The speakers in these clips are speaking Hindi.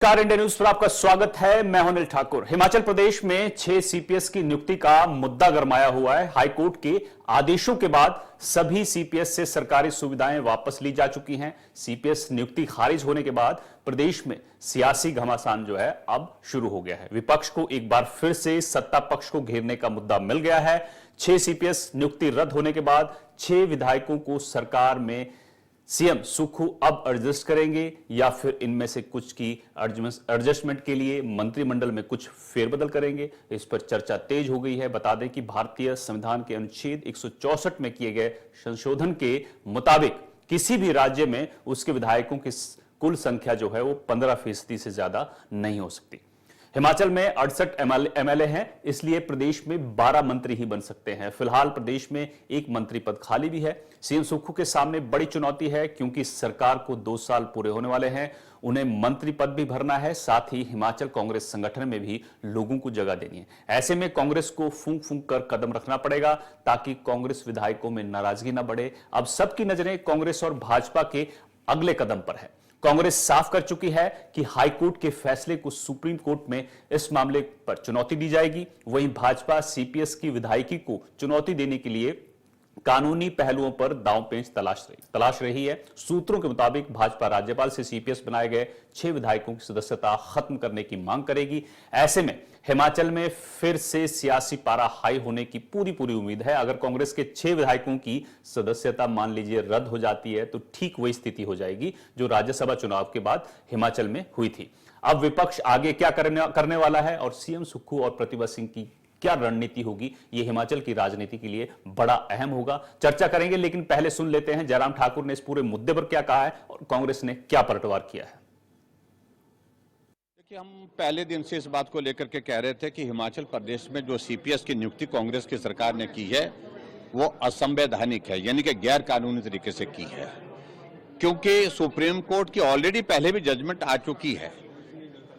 कार इंडिया न्यूज पर आपका स्वागत है। मैं हूं अनिल ठाकुर। हिमाचल प्रदेश में 6 सीपीएस की नियुक्ति का मुद्दा गरमाया हुआ है। हाईकोर्ट के आदेशों के बाद सभी सीपीएस से सरकारी सुविधाएं वापस ली जा चुकी हैं। सीपीएस नियुक्ति खारिज होने के बाद प्रदेश में सियासी घमासान जो है अब शुरू हो गया है। विपक्ष को एक बार फिर से सत्ता पक्ष को घेरने का मुद्दा मिल गया है। 6 सीपीएस नियुक्ति रद्द होने के बाद 6 विधायकों को सरकार में सीएम सुक्खू अब एडजस्ट करेंगे या फिर इनमें से कुछ की एडजस्टमेंट के लिए मंत्रिमंडल में कुछ फेरबदल करेंगे। इस पर चर्चा तेज हो गई है। बता दें कि भारतीय संविधान के अनुच्छेद 164 में किए गए संशोधन के मुताबिक किसी भी राज्य में उसके विधायकों की कुल संख्या जो है वो 15% से ज्यादा नहीं हो सकती। हिमाचल में 68 एमएलए हैं, इसलिए प्रदेश में 12 मंत्री ही बन सकते हैं। फिलहाल प्रदेश में एक मंत्री पद खाली भी है। सीएम सुक्खू के सामने बड़ी चुनौती है क्योंकि सरकार को 2 साल पूरे होने वाले हैं। उन्हें मंत्री पद भी भरना है, साथ ही हिमाचल कांग्रेस संगठन में भी लोगों को जगह देनी है। ऐसे में कांग्रेस को फूंक फूंक कर कदम रखना पड़ेगा ताकि कांग्रेस विधायकों में नाराजगी न बढ़े। अब सबकी नजरें कांग्रेस और भाजपा के अगले कदम पर है। कांग्रेस साफ कर चुकी है कि हाईकोर्ट के फैसले को सुप्रीम कोर्ट में इस मामले पर चुनौती दी जाएगी। वहीं भाजपा सीपीएस की विधायकी को चुनौती देने के लिए कानूनी पहलुओं पर दांवपेंच तलाश रही है। सूत्रों के मुताबिक भाजपा राज्यपाल से सीपीएस बनाए गए 6 विधायकों की सदस्यता खत्म करने की मांग करेगी। ऐसे में हिमाचल में फिर से सियासी पारा हाई होने की पूरी उम्मीद है। अगर कांग्रेस के 6 विधायकों की सदस्यता मान लीजिए रद्द हो जाती है तो ठीक वही स्थिति हो जाएगी जो राज्यसभा चुनाव के बाद हिमाचल में हुई थी। अब विपक्ष आगे क्या करने वाला है और सीएम सुक्खू और प्रतिभा सिंह की क्या रणनीति होगी, यह हिमाचल की राजनीति के लिए बड़ा अहम होगा। चर्चा करेंगे, लेकिन पहले सुन लेते हैं जयराम ठाकुर ने इस पूरे मुद्दे पर क्या कहा है और कांग्रेस ने क्या पलटवार किया है। देखिए, हम पहले दिन से इस बात को लेकर के कह रहे थे कि हिमाचल प्रदेश में जो सीपीएस की नियुक्ति कांग्रेस की सरकार ने की है वो असंवैधानिक है, यानी कि गैर कानूनी तरीके से की है। क्योंकि सुप्रीम कोर्ट की ऑलरेडी पहले भी जजमेंट आ चुकी है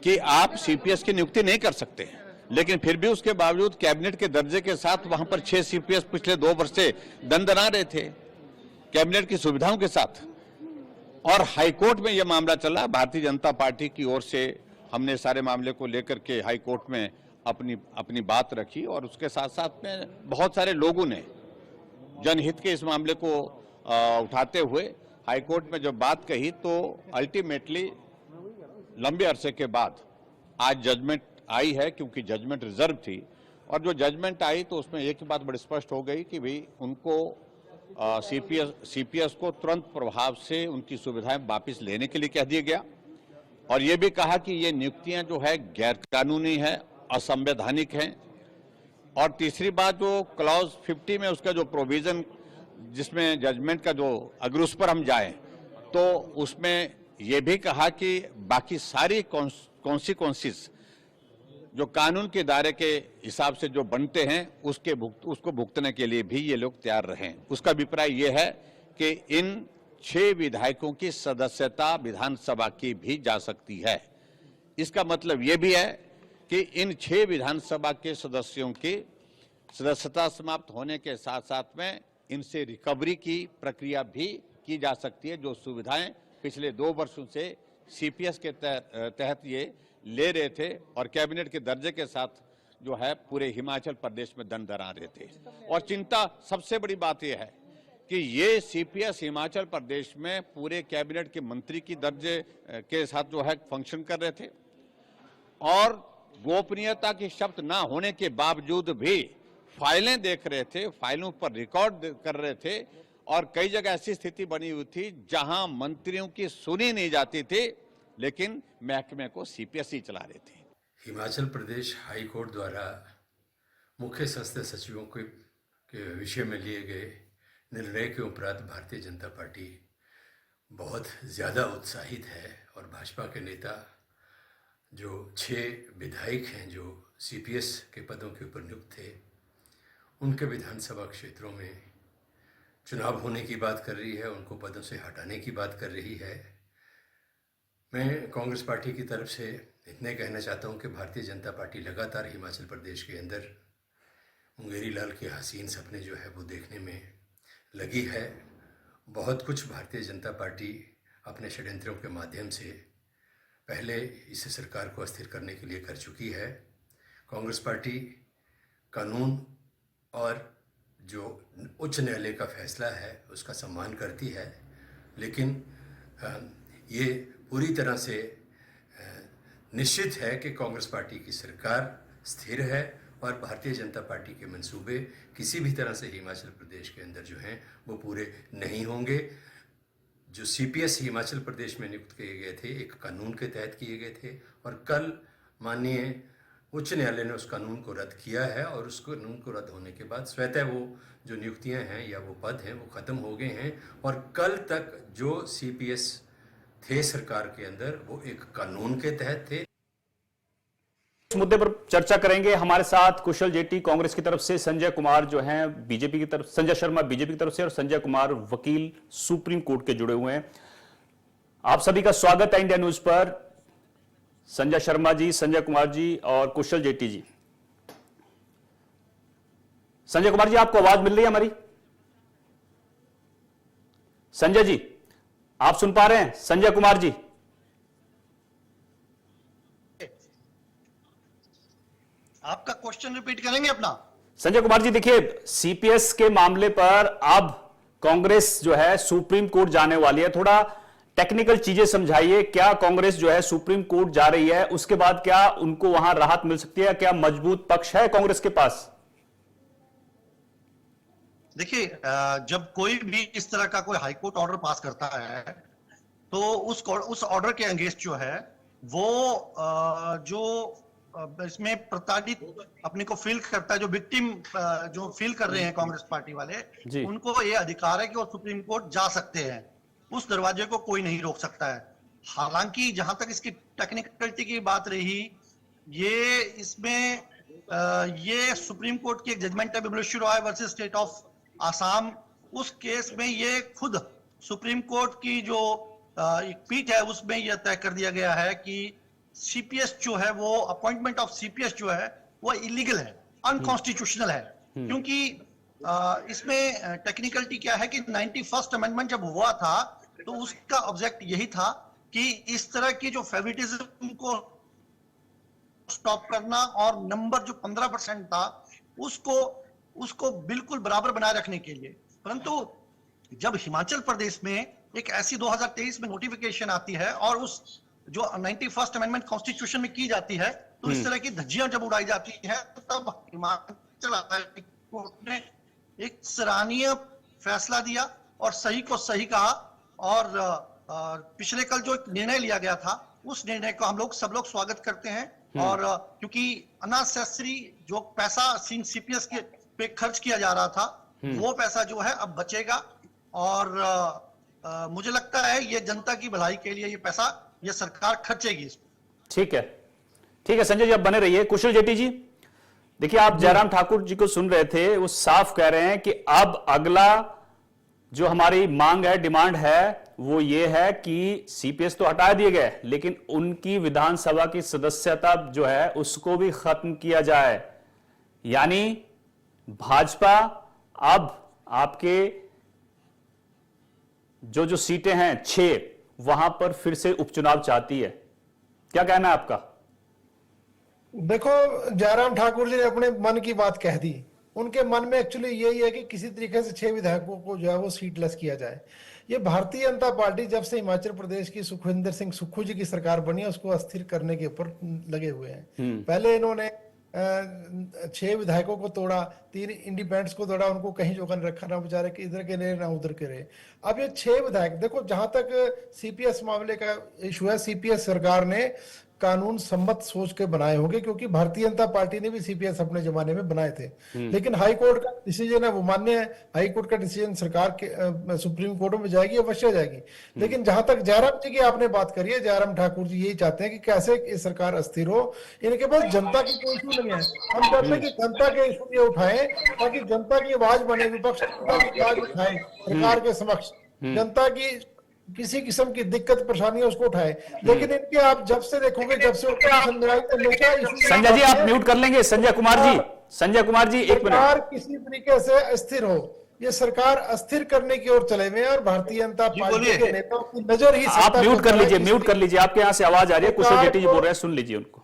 कि आप सीपीएस की नियुक्ति नहीं कर सकते, लेकिन फिर भी उसके बावजूद कैबिनेट के दर्जे के साथ वहां पर 6 सीपीएस पिछले 2 वर्ष से दंदना रहे थे कैबिनेट की सुविधाओं के साथ। और हाईकोर्ट में यह मामला चला। भारतीय जनता पार्टी की ओर से हमने सारे मामले को लेकर के हाईकोर्ट में अपनी बात रखी और उसके साथ साथ में बहुत सारे लोगों ने जनहित के इस मामले को उठाते हुए हाईकोर्ट में जब बात कही तो अल्टीमेटली लंबे अरसे के बाद आज जजमेंट आई है, क्योंकि जजमेंट रिजर्व थी। और जो जजमेंट आई तो उसमें एक बात बड़ी स्पष्ट हो गई कि भाई उनको सीपीएस को तुरंत प्रभाव से उनकी सुविधाएं वापस लेने के लिए कह दिया गया। और ये भी कहा कि ये नियुक्तियां जो है गैर कानूनी है, असंवैधानिक हैं। और तीसरी बात, जो क्लॉज 50 में उसका जो प्रोविजन जिसमें जजमेंट का जो अगर उस पर हम जाएं तो उसमें यह भी कहा कि बाकी सारी कॉन्सिक्वेंसेस जो कानून के दायरे के हिसाब से जो बनते हैं उसको भुगतने के लिए भी ये लोग तैयार रहें। उसका अभिप्राय ये है कि इन 6 विधायकों की सदस्यता विधानसभा की भी जा सकती है। इसका मतलब ये भी है कि इन 6 विधानसभा के सदस्यों की सदस्यता समाप्त होने के साथ साथ में इनसे रिकवरी की प्रक्रिया भी की जा सकती है। जो सुविधाएं पिछले 2 वर्षों से सीपीएस के तहत ये ले रहे थे और कैबिनेट के दर्जे के साथ जो है पूरे हिमाचल प्रदेश में दंडरा रहे थे। और चिंता सबसे बड़ी बात यह है कि ये सीपीएस हिमाचल प्रदेश में पूरे कैबिनेट के मंत्री की दर्जे के साथ जो है फंक्शन कर रहे थे और गोपनीयता की शर्त ना होने के बावजूद भी फाइलें देख रहे थे, फाइलों पर रिकॉर्ड कर रहे थे। और कई जगह ऐसी स्थिति बनी हुई थी जहां मंत्रियों की सुनी नहीं जाती थी, लेकिन महकमे को सीपीएस ही चला रहे थे। हिमाचल प्रदेश हाई कोर्ट द्वारा मुख्य संसदीय सचिवों के विषय में लिए गए निर्णय के उपरांत भारतीय जनता पार्टी बहुत ज़्यादा उत्साहित है और भाजपा के नेता जो 6 विधायक हैं जो सीपीएस के पदों के ऊपर नियुक्त थे, उनके विधानसभा क्षेत्रों में चुनाव होने की बात कर रही है, उनको पदों से हटाने की बात कर रही है। मैं कांग्रेस पार्टी की तरफ से इतने कहना चाहता हूं कि भारतीय जनता पार्टी लगातार हिमाचल प्रदेश के अंदर मुंगेरी लाल के हसीन सपने जो है वो देखने में लगी है। बहुत कुछ भारतीय जनता पार्टी अपने षड्यंत्रों के माध्यम से पहले इस सरकार को अस्थिर करने के लिए कर चुकी है। कांग्रेस पार्टी कानून और जो उच्च न्यायालय का फैसला है उसका सम्मान करती है, लेकिन ये पूरी तरह से निश्चित है कि कांग्रेस पार्टी की सरकार स्थिर है और भारतीय जनता पार्टी के मंसूबे किसी भी तरह से हिमाचल प्रदेश के अंदर जो हैं वो पूरे नहीं होंगे। जो सीपीएस हिमाचल प्रदेश में नियुक्त किए गए थे एक कानून के तहत किए गए थे और कल माननीय उच्च न्यायालय ने उस कानून को रद्द किया है और उस कानून को रद्द होने के बाद स्वतः वो जो नियुक्तियां हैं या वो पद हैं वो ख़त्म हो गए हैं और कल तक जो सीपीएस थे सरकार के अंदर वो एक कानून के तहत थे। इस मुद्दे पर चर्चा करेंगे। हमारे साथ कुशल जेटी कांग्रेस की तरफ से, संजय कुमार जो हैं बीजेपी की तरफ, संजय शर्मा बीजेपी की तरफ से और संजय कुमार वकील सुप्रीम कोर्ट के जुड़े हुए हैं। आप सभी का स्वागत है इंडिया न्यूज पर। संजय शर्मा जी, संजय कुमार जी और कुशल जेटी जी। संजय कुमार जी, आपको आवाज मिल रही है हमारी? संजय जी, आप सुन पा रहे हैं? संजय कुमार जी, आपका क्वेश्चन रिपीट करेंगे अपना? संजय कुमार जी, देखिए सीपीएस के मामले पर अब कांग्रेस जो है सुप्रीम कोर्ट जाने वाली है। थोड़ा टेक्निकल चीजें समझाइए। क्या कांग्रेस जो है सुप्रीम कोर्ट जा रही है, उसके बाद क्या उनको वहां राहत मिल सकती है? क्या मजबूत पक्ष है कांग्रेस के पास? देखिए, जब कोई भी इस तरह का कोई हाईकोर्ट ऑर्डर पास करता है तो उस ऑर्डर के अगेंस्ट जो है वो जो इसमें प्रताड़ित अपने को फील करता है, जो विक्टिम जो फील कर रहे हैं कांग्रेस पार्टी वाले, उनको ये अधिकार है कि वो सुप्रीम कोर्ट जा सकते हैं। उस दरवाजे को कोई नहीं रोक सकता है। हालांकि जहां तक इसकी टेक्निकलिटी की बात रही, ये इसमें ये सुप्रीम कोर्ट की एक जजमेंट है Bimleshwar Roy versus state of Assam. उस केस में ये खुद सुप्रीम कोर्ट की जो एक पीठ है उसमें यह तय कर दिया गया है कि सीपीएस जो है वो अपॉइंटमेंट ऑफ सीपीएस जो है वो इलीगल है, अनकॉन्स्टिट्यूशनल है। क्योंकि इसमें टेक्निकलिटी क्या है कि 91st अमेंडमेंट जब हुआ था तो उसका ऑब्जेक्ट यही था कि इस तरह की जो फेवरेटिज्म को स्टॉप करना और नंबर जो 15% था उसको बिल्कुल बराबर बनाए रखने के लिए। परंतु जब हिमाचल प्रदेश में एक ऐसी 2023 में नोटिफिकेशन आती है और उस जो 91st अमेंडमेंट कॉन्स्टिट्यूशन में की जाती है तो इस तरह की धज्जियां जब उड़ाई जाती है तब हिमाचल हाई कोर्ट ने एक सराहनीय फैसला दिया और सही को सही कहा। और पिछले कल जो एक निर्णय लिया गया था उस निर्णय को हम लोग सब लोग स्वागत करते हैं। और क्योंकि अननेसेसरी जो पैसा सीपीएस के पे खर्च किया जा रहा था वो पैसा जो है अब बचेगा और मुझे लगता है ये जनता की भलाई के लिए ये पैसा ये सरकार खर्चेगी। ठीक है, ठीक है संजय जी, आप बने रहिए। कुशल जेटी जी, देखिए आप जयराम ठाकुर जी को सुन रहे थे, वो साफ कह रहे हैं कि अब अगला जो हमारी मांग है, डिमांड है, वो ये है कि सीपीएस तो हटा दिए गए लेकिन उनकी विधानसभा की सदस्यता जो है उसको भी खत्म किया जाए। यानी भाजपा अब आपके जो सीटें हैं 6 वहां पर फिर से उपचुनाव चाहती है। क्या कहना है आपका? देखो, जयराम ठाकुर जी ने अपने मन की बात कह दी। उनके मन में एक्चुअली यही है कि किसी तरीके से 6 विधायकों को जो है वो सीटलेस किया जाए। ये भारतीय जनता पार्टी जब से हिमाचल प्रदेश की सुखविंदर सिंह सुक्खू जी की सरकार बनी है उसको अस्थिर करने के ऊपर लगे हुए हैं। पहले इन्होंने 6 विधायकों को तोड़ा, 3 इंडिपेंडेंट्स को तोड़ा, उनको कहीं जोगा रखा, ना बेचारे कि इधर के रहे ना उधर के रहे। अब ये 6 विधायक, देखो जहां तक सीपीएस मामले का इशू है, सीपीएस सरकार ने कानून सम्मत सोच के बनाए होंगे क्योंकि भारतीय जनता पार्टी ने भी सीपीएस अपने जमाने में बनाए थे। लेकिन हाई कोर्ट का डिसीजन है वो मान्य है। हाई कोर्ट का डिसीजन सरकार के सुप्रीम कोर्ट में जाएगी, अवश्य जाएगी। लेकिन जहां तक जयराम जी की आपने बात करी है, जयराम ठाकुर जी यही चाहते हैं कि कैसे ये सरकार अस्थिर हो। इनके पास जनता की कोई इशू नहीं है। हम चाहते हैं कि जनता के इशू ये उठाएं ताकि जनता की आवाज बने, विपक्ष जनता की आवाज उठाए सरकार के समक्ष, जनता की किसी किस्म की दिक्कत परेशानी है उसको उठाए। लेकिन इनके आप जब से देखोगे, जब से संजय जी आप म्यूट कर लेंगे। संजय कुमार जी, संजय कुमार जी एक मिनट। किसी तरीके से अस्थिर हो, ये सरकार अस्थिर करने की ओर चले हुए हैं और भारतीय जनता पार्टी बोलिए। के नेताओं की नजर ही आप सत्ता म्यूट पर कर है, लीजिए, इसलिए म्यूट कर लीजिए, आपके यहाँ से आवाज आ रही है, कुशल जेट्टी जी बोल रहे हैं, सुन लीजिए उनको।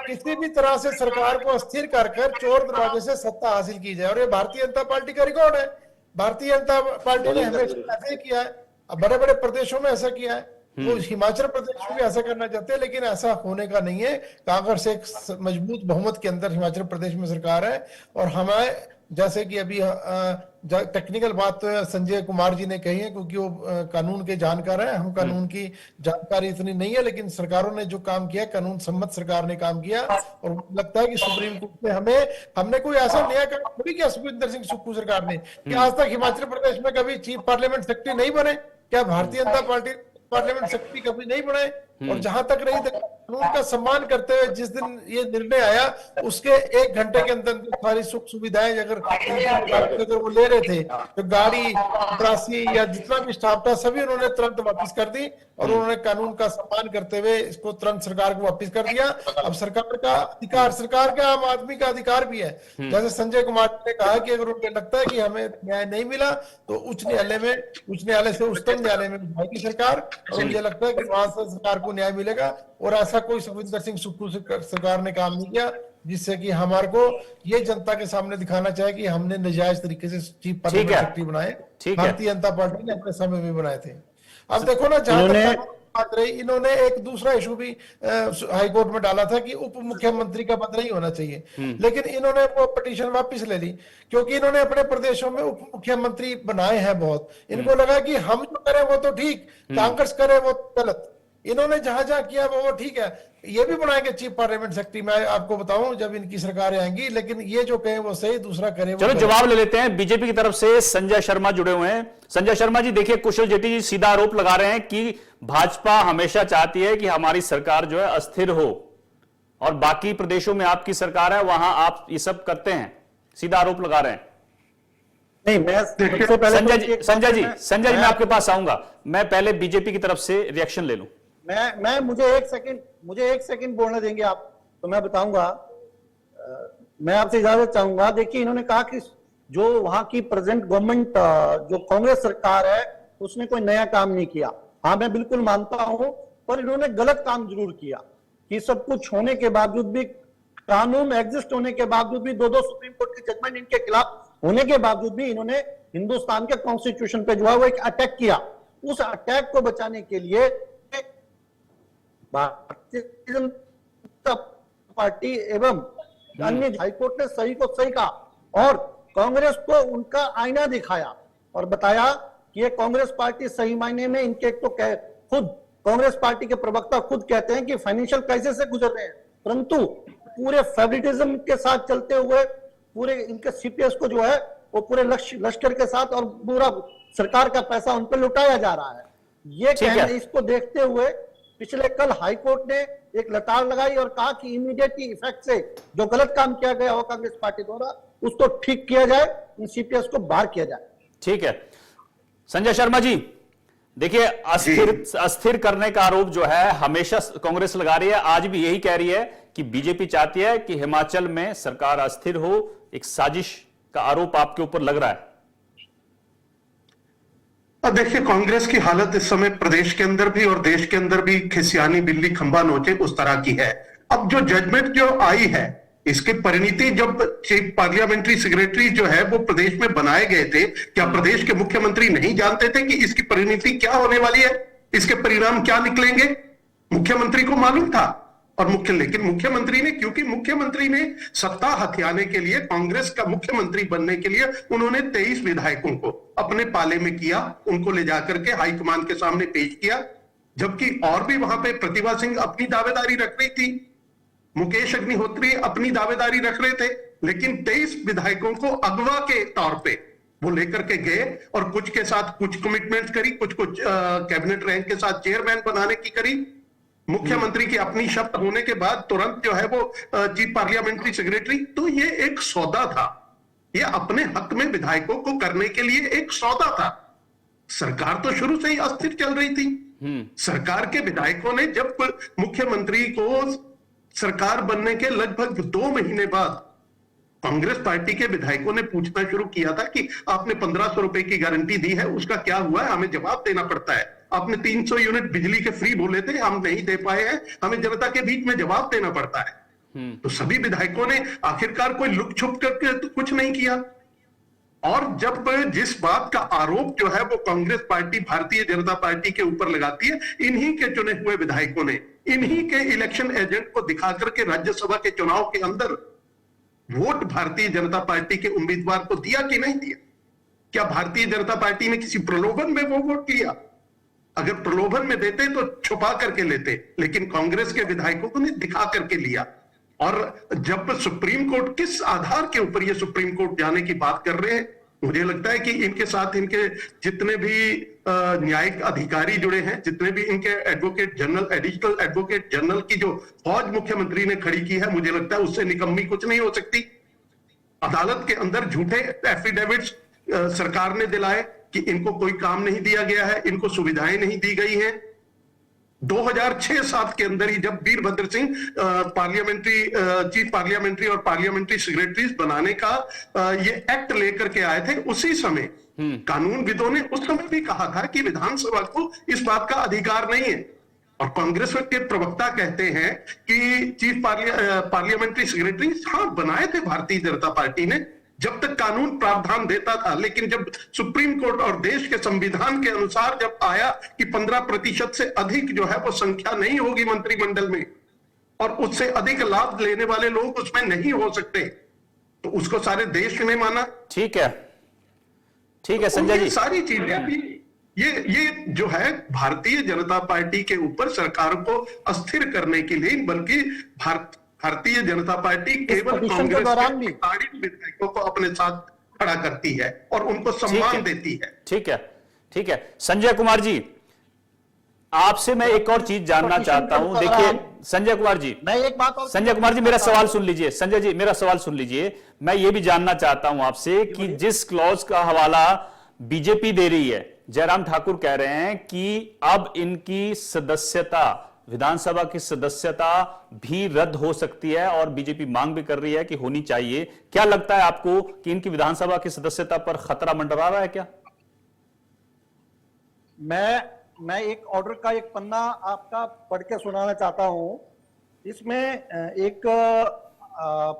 किसी भी तरह से सरकार को अस्थिर कर चोर दरवाजे से सत्ता हासिल की जाए, और ये भारतीय जनता पार्टी का रिकॉर्ड है। भारतीय जनता पार्टी ने हमेशा ऐसे ही किया है, अब बड़े बड़े प्रदेशों में ऐसा किया है, वो हिमाचल प्रदेश में भी ऐसा करना चाहते हैं, लेकिन ऐसा होने का नहीं है। कांग्रेस एक मजबूत बहुमत के अंदर हिमाचल प्रदेश में सरकार है, और हमें जैसे कि अभी टेक्निकल बात तो संजय कुमार जी ने कही है, क्योंकि वो कानून के जानकार हैं, हम कानून की जानकारी इतनी नहीं है, लेकिन सरकारों ने जो काम किया, कानून सम्मत सरकार ने काम किया, और मुझे लगता है कि सुप्रीम कोर्ट ने हमने कोई ऐसा नया काम थोड़ी किया सुखविंदर सिंह सुक्खू सरकार ने, कि आज तक हिमाचल प्रदेश में कभी चीफ पार्लियामेंट सेक्रेटरी नहीं बने। क्या Bharatiya Janata party parliament secretary कभी नहीं बनाए? और जहां तक रही कानून का सम्मान करते हुए जिस दिन ये निर्णय आया, उसके 1 घंटे के अंदर सारी सुख सुविधाएं अगर वो ले रहे थे, तो गाड़ी, त्रासी या जितना भी स्टाफ था, सभी उन्होंने तुरंत वापस कर दी, और उन्होंने कानून का सम्मान करते हुए इसको तुरंत सरकार को वापस कर दिया। अब सरकार का अधिकार, सरकार का आम आदमी का अधिकार भी है। जैसे संजय कुमार ने कहा कि अगर उनको लगता है कि हमें न्याय नहीं मिला, तो उच्च न्यायालय से उच्चतम न्यायालय में जाएगी सरकार, और मुझे लगता है कि वहां से सरकार को न्याय मिलेगा। और ऐसा कोई सुखविंदर सिंह सुक्खू सरकार ने काम नहीं किया जिससे कि हमारे को ये जनता के सामने दिखाना चाहे कि हमने नाजायज तरीके से चीफ पार्लियामेंट सेक्रेटरी बनाए। भारतीय जनता पार्टी ने अपने समय में बनाए थे। अब देखो ना, जहां तक बात रही, इन्होंने एक दूसरा इशू भी हाई कोर्ट में डाला था कि उप मुख्यमंत्री का पद नहीं होना चाहिए, लेकिन इन्होंने वो पिटीशन वापस ले ली, क्योंकि इन्होंने अपने प्रदेशों में उप मुख्यमंत्री बनाए हैं बहुत। इनको लगा कि हम जो करें वो तो ठीक, कांग्रेस करे वो गलत। इन्होंने जहां जहां किया वो ठीक है, ये भी बनाएंगे चीफ पार्लियामेंट सेक्रेटरी, मैं आपको बताऊं जब इनकी सरकारें आएंगी, लेकिन ये जो कहें वो सही, दूसरा करे वो चलो गलत। जवाब ले लेते हैं। बीजेपी की तरफ से संजय शर्मा जुड़े हुए हैं। संजय शर्मा जी, देखिए कुशल जेट्टी जी सीधा आरोप लगा रहे हैं कि भाजपा हमेशा चाहती है कि हमारी सरकार जो है अस्थिर हो, और बाकी प्रदेशों में आपकी सरकार है, वहां आप ये सब करते हैं, सीधा आरोप लगा रहे हैं। नहीं, मैं सबसे पहले संजय जी मैं आपके पास आऊंगा, मैं पहले बीजेपी की तरफ से रिएक्शन ले लूं। मैं मुझे एक सेकंड बोलने देंगे आप, तो मैं बताऊंगा। मैं आपसे इजाजत चाहूंगा। देखिए, इन्होंने कहा कि जो वहां की प्रेजेंट गवर्नमेंट, जो कांग्रेस सरकार है, उसने कोई नया काम नहीं किया। हाँ, मैं बिल्कुल मानता हूं, पर इन्होंने गलत काम जरूर किया कि सब कुछ होने के बावजूद भी, कानून एग्जिस्ट होने के बावजूद भी, 2 सुप्रीम कोर्ट की जजमेंट इनके खिलाफ होने के बावजूद भी, इन्होंने हिंदुस्तान के कॉन्स्टिट्यूशन पे जो है वो एक अटैक किया। उस अटैक को बचाने के लिए भारतीय जनता पार्टी एवं अन्य हाईकोर्ट ने सही को सही कहा, और कांग्रेस को उनका आईना दिखाया और बताया कि ये कांग्रेस पार्टी सही मायने में, इनके तो खुद कांग्रेस पार्टी के प्रवक्ता खुद कहते हैं कि फाइनेंशियल क्राइसिस से गुजर रहे हैं, परंतु पूरे फेवरेटिज्म के साथ चलते हुए पूरे इनके सीपीएस को जो है वो पूरे लश्कर के साथ और पूरा सरकार का पैसा उन पर लुटाया जा रहा है। ये कहने, इसको देखते हुए पिछले कल हाईकोर्ट ने एक लताड़ लगाई और कहा कि इमीडिएटली इफेक्ट से जो गलत काम किया गया हो कांग्रेस पार्टी द्वारा, उसको ठीक किया जाए, इन सीपीएस को बाहर किया जाए। ठीक है संजय शर्मा जी, देखिए अस्थिर करने का आरोप जो है हमेशा कांग्रेस लगा रही है, आज भी यही कह रही है कि बीजेपी चाहती है कि हिमाचल में सरकार अस्थिर हो। एक साजिश का आरोप आपके ऊपर लग रहा है। अब देखिए, कांग्रेस की हालत इस समय प्रदेश के अंदर भी और देश के अंदर भी खिसियानी बिल्ली खंबा नोचे उस तरह की है। अब जो जजमेंट जो आई है, इसकी परिणति जब चीफ पार्लियामेंट्री सेक्रेटरी जो है वो प्रदेश में बनाए गए थे, क्या प्रदेश के मुख्यमंत्री नहीं जानते थे कि इसकी परिणति क्या होने वाली है, इसके परिणाम क्या निकलेंगे? मुख्यमंत्री को मालूम था, और लेकिन मुख्यमंत्री ने, क्योंकि मुख्यमंत्री ने सत्ता हथियाने के लिए, कांग्रेस का मुख्यमंत्री बनने के लिए उन्होंने 23 विधायकों को अपने पाले में किया, उनको ले जाकर के हाईकमान के सामने पेश किया, जबकि और भी वहां पे प्रतिभा सिंह अपनी दावेदारी रख रही थी, मुकेश अग्निहोत्री अपनी दावेदारी रख रहे थे, लेकिन 23 विधायकों को अगवा के तौर पे वो लेकर के गए और कुछ के साथ कुछ कमिटमेंट करी, कुछ कैबिनेट रैंक के साथ चेयरमैन बनाने की करी। मुख्यमंत्री की अपनी शपथ होने के बाद तुरंत जो है वो चीफ पार्लियामेंट्री सेक्रेटरी। तो ये एक सौदा था, ये अपने हक में विधायकों को करने के लिए एक सौदा था। सरकार तो शुरू से ही अस्थिर चल रही थी। सरकार के विधायकों ने जब मुख्यमंत्री को सरकार बनने के लगभग 2 महीने बाद कांग्रेस पार्टी के विधायकों ने पूछना शुरू किया था कि आपने 1500 रुपए की गारंटी दी है, उसका क्या हुआ है, हमें जवाब देना पड़ता है। आपने 300 यूनिट बिजली के फ्री बोले थे, हम नहीं दे पाए हैं, हमें जनता के बीच में जवाब देना पड़ता है। तो सभी विधायकों ने आखिरकार कोई लुक छुप करके तो कुछ नहीं किया। और जब जिस बात का आरोप जो है वो कांग्रेस पार्टी भारतीय जनता पार्टी के ऊपर लगाती है, इन्हीं के चुने हुए विधायकों ने इन्हीं के इलेक्शन एजेंट को दिखा करके राज्यसभा के चुनाव के अंदर वोट भारतीय जनता पार्टी के उम्मीदवार को दिया कि नहीं दिया? क्या भारतीय जनता पार्टी ने किसी प्रलोभन में वो वोट लिया? अगर प्रलोभन में देते तो छुपा करके लेते, लेकिन कांग्रेस के विधायकों को ने दिखा करके लिया। और जब सुप्रीम कोर्ट किस आधार के ऊपर ये सुप्रीम कोर्ट जाने की बात कर रहे हैं, मुझे लगता है कि इनके साथ इनके जितने भी न्यायिक अधिकारी जुड़े हैं, जितने भी इनके advocate general, additional advocate general की जो फौज मुख्यमंत्री ने खड़ी की है, मुझे लगता है उससे निकम्मी कुछ नहीं हो सकती। अदालत के अंदर झूठे एफिडेविट्स सरकार ने दिलाए कि इनको कोई काम नहीं दिया गया है, इनको सुविधाएं नहीं दी गई हैं। 2006-7 के अंदर ही जब Virbhadra Singh parliamentary chief parliamentary और पार्लियामेंट्री सेक्रेटरीज बनाने का ये एक्ट लेकर के आए थे, उसी समय कानूनविदों ने उस समय भी कहा था कि विधानसभा को इस बात का अधिकार नहीं है। और कांग्रेस के प्रवक्ता कहते हैं कि चीफ पार्लियामेंट्री सेक्रेटरी हाँ बनाए थे भारतीय जनता पार्टी ने, जब तक कानून प्रावधान देता था, लेकिन जब सुप्रीम कोर्ट और देश के संविधान के अनुसार जब आया कि 15% से अधिक जो है वो संख्या नहीं होगी मंत्रिमंडल में और उससे अधिक लाभ लेने वाले लोग उसमें नहीं हो सकते, तो उसको सारे देश ने माना। ठीक है संजय जी, सारी चीजें भी ये जो है भारतीय जनता पार्टी के ऊपर सरकार को अस्थिर करने के लिए, बल्कि भारतीय जनता पार्टी केवल कांग्रेस के विधायकों को अपने साथ खड़ा करती है और उनको सम्मान देती है। ठीक है संजय कुमार जी, आपसे मैं एक और चीज जानना चाहता हूं। देखिए संजय कुमार जी, मैं एक बात और संजय कुमार जी मेरा सवाल सुन लीजिए। संजय जी मेरा सवाल सुन लीजिए। मैं ये भी जानना चाहता हूं आपसे कि जिस क्लॉज का हवाला बीजेपी दे रही है, जयराम ठाकुर कह रहे हैं कि अब इनकी सदस्यता, विधानसभा की सदस्यता भी रद्द हो सकती है और बीजेपी मांग भी कर रही है कि होनी चाहिए। क्या लगता है आपको कि इनकी विधानसभा की सदस्यता पर खतरा मंडरा रहा है क्या? मैं एक ऑर्डर का एक पन्ना आपका पढ़ के सुनाना चाहता हूं। इसमें एक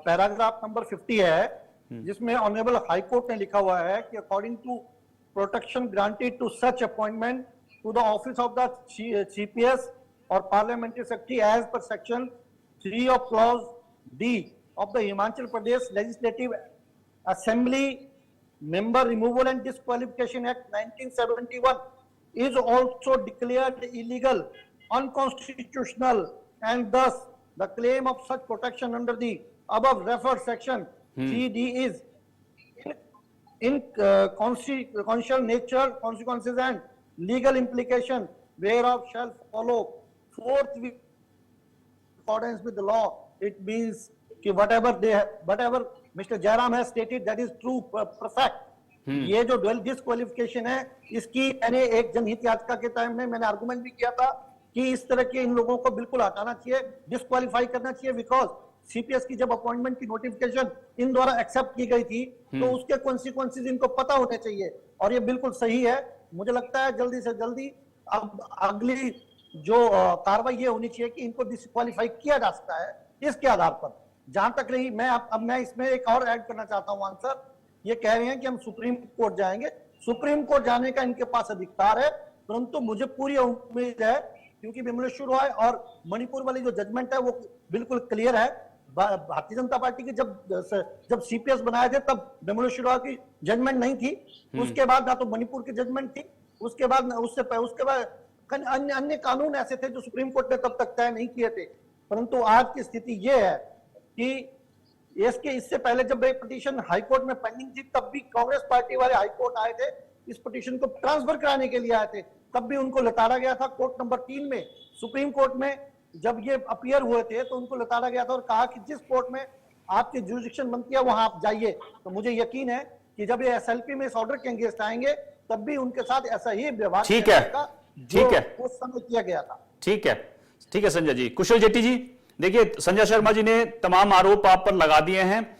पैराग्राफ नंबर 50 है, जिसमें ऑनरेबल हाई कोर्ट ने लिखा हुआ है कि according to protection granted to such appointment to the office of the CPS or parliamentary secretary as per section 3 of clause D of the Himachal Pradesh Legislative Assembly Member Removal and Disqualification Act 1971 is also declared illegal, unconstitutional, and thus the claim of such protection under the above referred section 3D is in consequential nature, consequences and legal implication whereof shall follow forthwith accordance with the law. It means कि whatever Mr. Jairam has stated that is true, perfect. ये जो ड्वेल डिस्क्वालिफिकेशन है, इसकी मैंने एक जनहित याचिका के टाइम में मैंने आर्गुमेंट भी किया था कि इस तरह के इन लोगों को बिल्कुल हटाना चाहिए, डिस्क्वालीफाई करना चाहिए, बिकॉज सीपीएस की जब अपॉइंटमेंट की नोटिफिकेशन इन द्वारा एक्सेप्ट की गई थी तो उसके कॉन्सिक्वेंसेस इनको पता होने चाहिए और ये बिल्कुल सही है। मुझे लगता है जल्दी से जल्दी अब अगली जो कार्रवाई ये होनी चाहिए कि इनको डिस्क्वालीफाई किया जा सकता है इसके आधार पर। जहां तक रही मैं अब मैं इसमें एक और ऐड करना चाहता हूं आंसर। ये कह रहे हैं कि हम सुप्रीम कोर्ट जाएंगे, सुप्रीम कोर्ट जाने का इनके पास अधिकार है, परंतु मुझे पूरी उम्मीद है क्योंकि विमलेश्वर रॉय और मणिपुर वाली जो जजमेंट है वो बिल्कुल क्लियर है। भारतीय जनता पार्टी की जब सीपीएस बनाए थे तब विमलेश्वर रॉय की जजमेंट नहीं थी, उसके बाद ना तो मणिपुर की जजमेंट थी, उसके बाद अन्य कानून ऐसे थे जो सुप्रीम कोर्ट ने तब तक तय नहीं किए थे। परंतु आज की स्थिति यह है कि इससे पहले जब एक पिटीशन हाईकोर्ट में पेंडिंग थी तब भी कांग्रेस पार्टी वाले हाईकोर्ट आए थे, इस पिटीशन को ट्रांसफर कराने के लिए आए थे, तब भी उनको लताड़ा गया था। कोर्ट नंबर 3 में सुप्रीम कोर्ट में जब ये अपीयर हुए थे तो उनको लताड़ा गया था और कहा कि जिस कोर्ट में आपकी जुरिडिक्शन बनती है वहां आप जाइए। तो मुझे यकीन है कि जब ये एसएलपी में इस ऑर्डर के अगेंस्ट आएंगे तब भी उनके साथ ऐसा ही व्यवहार ठीक है उस समय किया गया था। ठीक है संजय जी। कुशल जेट्टी जी, देखिए संजय शर्मा जी ने तमाम आरोप आप पर लगा दिए हैं,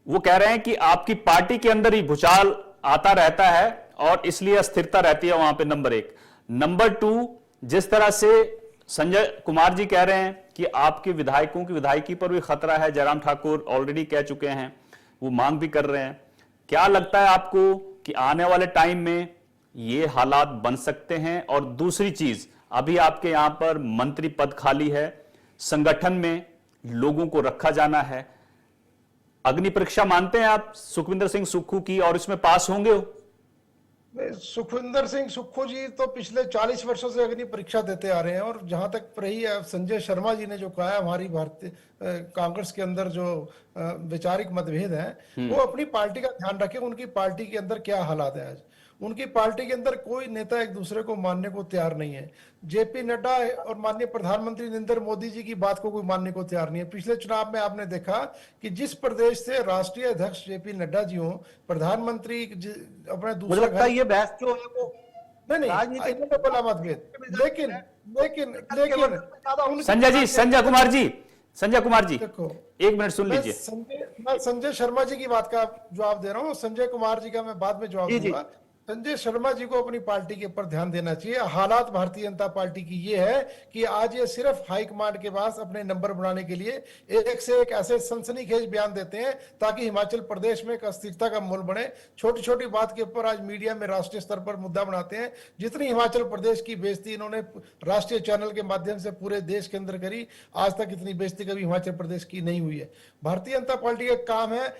वो कह रहे हैं कि आपकी पार्टी के अंदर ही भूचाल आता रहता है और इसलिए अस्थिरता रहती है वहां पे, नंबर 1। नंबर 2, जिस तरह से संजय कुमार जी कह रहे हैं कि आपके विधायकों की विधायकी पर भी खतरा है, जयराम ठाकुर ऑलरेडी कह चुके हैं, वो मांग भी कर रहे हैं। क्या लगता है आपको कि आने वाले टाइम में ये हालात बन सकते हैं? और दूसरी चीज, अभी आपके यहां पर मंत्री पद खाली है, संगठन में लोगों को रखा जाना है, अग्नि परीक्षा मानते हैं आप सुखविंदर सिंह सुक्खू की, और इसमें पास होंगे? सुखविंदर सिंह सुक्खू जी तो पिछले 40 वर्षों से अग्नि परीक्षा देते आ रहे हैं। और जहां तक रही है संजय शर्मा जी ने जो कहा है, हमारी भारतीय कांग्रेस के अंदर जो वैचारिक मतभेद है, वो अपनी पार्टी का ध्यान रखें। उनकी पार्टी के अंदर क्या हालात है आज? उनकी पार्टी के अंदर कोई नेता एक दूसरे को मानने को तैयार नहीं है। जेपी नड्डा और माननीय प्रधानमंत्री नरेंद्र मोदी जी की बात को कोई मानने को तैयार नहीं है। पिछले चुनाव में आपने देखा कि जिस प्रदेश से राष्ट्रीय अध्यक्ष जेपी नड्डा जी हो, प्रधानमंत्री अपने मुझे लगता है ये बहस जो है वो नहीं राजनीति में बड़ा मतभेद। लेकिन संजय जी, संजय कुमार जी देखो, 1 मिनट सुन लीजिए। मैं संजय शर्मा जी की बात का जवाब दे रहा हूँ, संजय कुमार जी का मैं बाद में जवाब दूंगा। संजय शर्मा जी को अपनी पार्टी के ऊपर ध्यान देना चाहिए। हालात भारतीय जनता पार्टी की ये है कि आज ये सिर्फ हाईकमांड के पास अपने नंबर बनाने के लिए एक से एक ऐसे सनसनीखेज बयान देते हैं ताकि हिमाचल प्रदेश में एक अस्थिरता का माहौल बने। छोटी छोटी बात के ऊपर आज मीडिया में राष्ट्रीय स्तर पर मुद्दा बनाते हैं। जितनी हिमाचल प्रदेश की बेइज्जती इन्होंने राष्ट्रीय चैनल के माध्यम से पूरे देश के अंदर करी, आज तक इतनी बेइज्जती कभी हिमाचल प्रदेश की नहीं हुई है। भारतीय जनता पार्टी का काम है,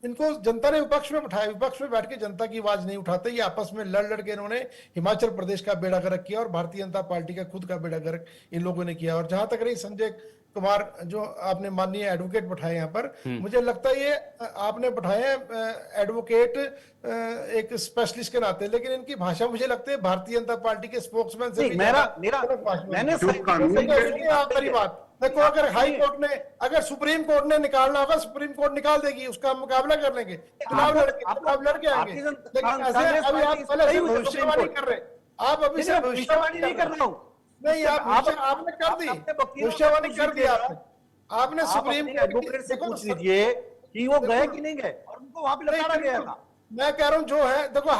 इनको जनता ने विपक्ष में बैठाया, विपक्ष में बैठ के जनता की आवाज नहीं उठाते। ये आपस में लड़ के इन्होंने हिमाचल प्रदेश का बेड़ा गर्क किया और भारतीय जनता पार्टी का खुद का बेड़ा गर्क इन लोगों ने किया। और जहां तक रही संजय कुमार जो आपने माननीय एडवोकेट बैठाए यहाँ पर, मुझे लगता है ये आपने बैठाए हैं एडवोकेट एक स्पेशलिस्ट के नाते, लेकिन इनकी भाषा मुझे लगता है भारतीय जनता पार्टी के स्पोक्समैन से आखिरी बात देखो, अगर हाई कोर्ट ने, अगर सुप्रीम कोर्ट ने निकालना होगा, सुप्रीम कोर्ट निकाल देगी, उसका मुकाबला कर लेंगे, चुनाव लड़के आएंगे। लेकिन ऐसे अभी आप पहले से भविष्यवाणी कर रहे, आप अभी से भविष्यवाणी नहीं कर रहा हूँ। नहीं, आपने कर दी भविष्यवाणी, कर दी आपने सुप्रीम कोर्ट से पूछ लीजिए कि वो गए कि नहीं गए, और उनको वहां पे लटाया गया था। मैं कह रहा हूँ जो है, देखो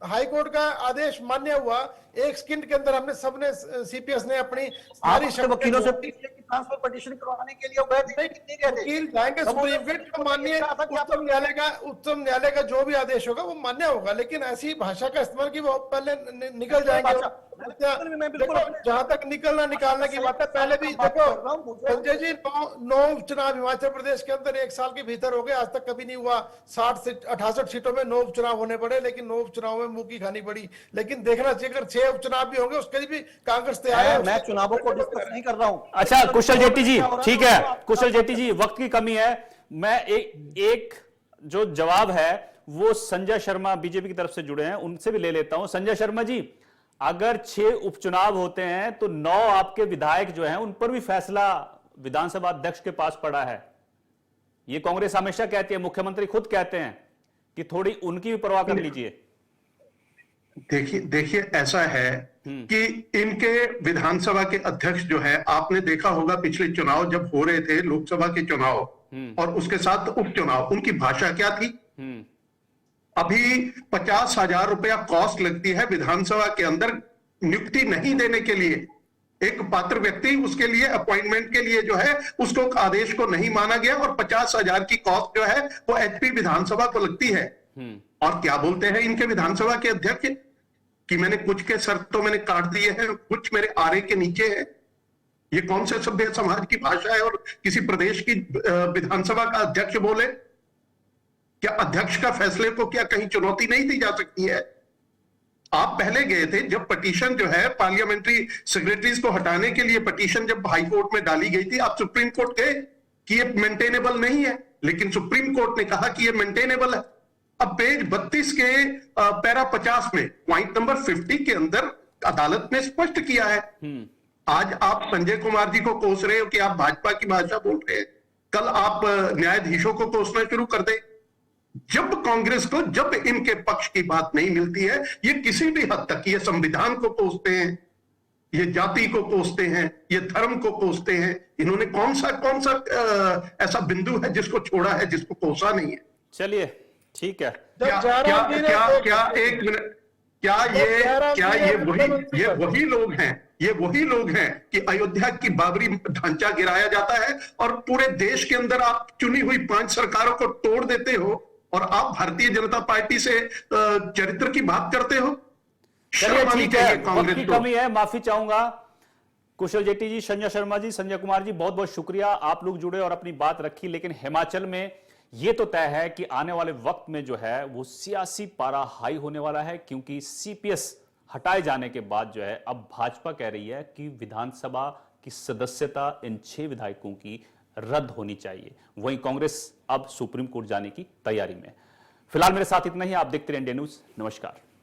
हाईकोर्ट का आदेश मान्य हुआ, एक सेकंड के अंदर हमने सबने सीपीएस ने अपनी सारी वकीलों से ट्रांसफर पिटीशन करवाने के लिए वकील जाएंगे सुप्रीम कोर्ट को, माननीय उच्चतम न्यायालय का जो भी आदेश होगा वो मान्य होगा। लेकिन ऐसी भाषा का इस्तेमाल की वो पहले निकल जाएंगे। जहां तक निकालने की बात है, पहले भी देखो संजय जी, 9 उपचुनाव हिमाचल प्रदेश के अंदर 1 साल के भीतर हो गए, आज तक कभी नहीं हुआ। 68 सीटों में 9 उपचुनाव होने पड़े, लेकिन 9 उपचुनाव में मुंह की खानी पड़ी। लेकिन देखना चाहिए अगर 6 उपचुनाव भी होंगे उसके लिए भी कांग्रेस तैयार है। मैं चुनावों को डिस्कस नहीं कर रहा हूं। अच्छा कुशल जेट्टी जी, ठीक है कुशल जेट्टी जी, वक्त की कमी है, मैं एक जो जवाब है वो संजय शर्मा बीजेपी की तरफ से जुड़े हैं उनसे भी ले लेता हूं। संजय शर्मा जी, अगर 6 उपचुनाव होते हैं तो 9 आपके विधायक जो हैं उन पर भी फैसला विधानसभा अध्यक्ष के पास पड़ा है। ये कांग्रेस हमेशा कहती है, मुख्यमंत्री खुद कहते हैं कि थोड़ी उनकी भी परवाह कर लीजिए। देखिए ऐसा है कि इनके विधानसभा के अध्यक्ष जो है, आपने देखा होगा पिछले चुनाव जब हो रहे थे, लोकसभा के चुनाव और उसके साथ उपचुनाव, उनकी भाषा क्या थी? अभी 50,000 रुपया कॉस्ट लगती है विधानसभा के अंदर नियुक्ति नहीं देने के लिए। एक पात्र व्यक्ति, उसके लिए अपॉइंटमेंट के लिए जो है उसको आदेश को नहीं माना गया और 50,000 की कॉस्ट जो है वो एचपी विधानसभा को लगती है। और क्या बोलते हैं इनके विधानसभा के अध्यक्ष कि मैंने कुछ के शर्त तो मैंने काट दिए हैं, कुछ मेरे आरे के नीचे है। ये कौन से सभ्य समाज की भाषा है? और किसी प्रदेश की विधानसभा का अध्यक्ष बोले, क्या अध्यक्ष का फैसले को क्या कहीं चुनौती नहीं दी जा सकती है? आप पहले गए थे जब पिटीशन जो है पार्लियामेंट्री सेक्रेटरीज को हटाने के लिए पिटीशन जब हाई कोर्ट में डाली गई थी, आप सुप्रीम कोर्ट गए कि ये मेंटेनेबल नहीं है, लेकिन सुप्रीम कोर्ट ने कहा कि ये मेंटेनेबल है। अब पेज 32 के पैरा 50 में पॉइंट नंबर 50 के अंदर अदालत ने स्पष्ट किया है। आज आप संजय कुमार जी को कोस रहे हो कि आप भाजपा की भाषा बोल रहे हैं, कल आप न्यायाधीशों को कोसना शुरू कर दें। जब कांग्रेस को, जब इनके पक्ष की बात नहीं मिलती है, ये किसी भी हद तक ये संविधान को कोसते हैं, ये जाति को कोसते हैं, ये धर्म को कोसते हैं। इन्होंने कौन सा ऐसा बिंदु है जिसको छोड़ा है, जिसको कोसा नहीं है? चलिए ठीक है। क्या जयराम जी ने एक मिनट, क्या ये वही लोग हैं, ये वही लोग हैं कि अयोध्या की बाबरी ढांचा गिराया जाता है और पूरे देश के अंदर आप चुनी हुई 5 सरकारों को तोड़ देते हो और आप भारतीय जनता पार्टी से चरित्र की बात करते हो? चलिए शर्म आनी ठीक है, चाहिए वक्त कांग्रेस की को। कमी है, माफी चाहूंगा। कुशल जेट्टी जी, संजय शर्मा जी, संजय कुमार जी, बहुत बहुत शुक्रिया, आप लोग जुड़े और अपनी बात रखी। लेकिन हिमाचल में यह तो तय है कि आने वाले वक्त में जो है वो सियासी पारा हाई होने वाला है, क्योंकि सीपीएस हटाए जाने के बाद जो है अब भाजपा कह रही है कि विधानसभा की सदस्यता इन 6 विधायकों की रद्द होनी चाहिए। वहीं कांग्रेस अब सुप्रीम कोर्ट जाने की तैयारी में। फिलहाल मेरे साथ इतना ही। आप देखते रहिए इंडिया न्यूज। नमस्कार।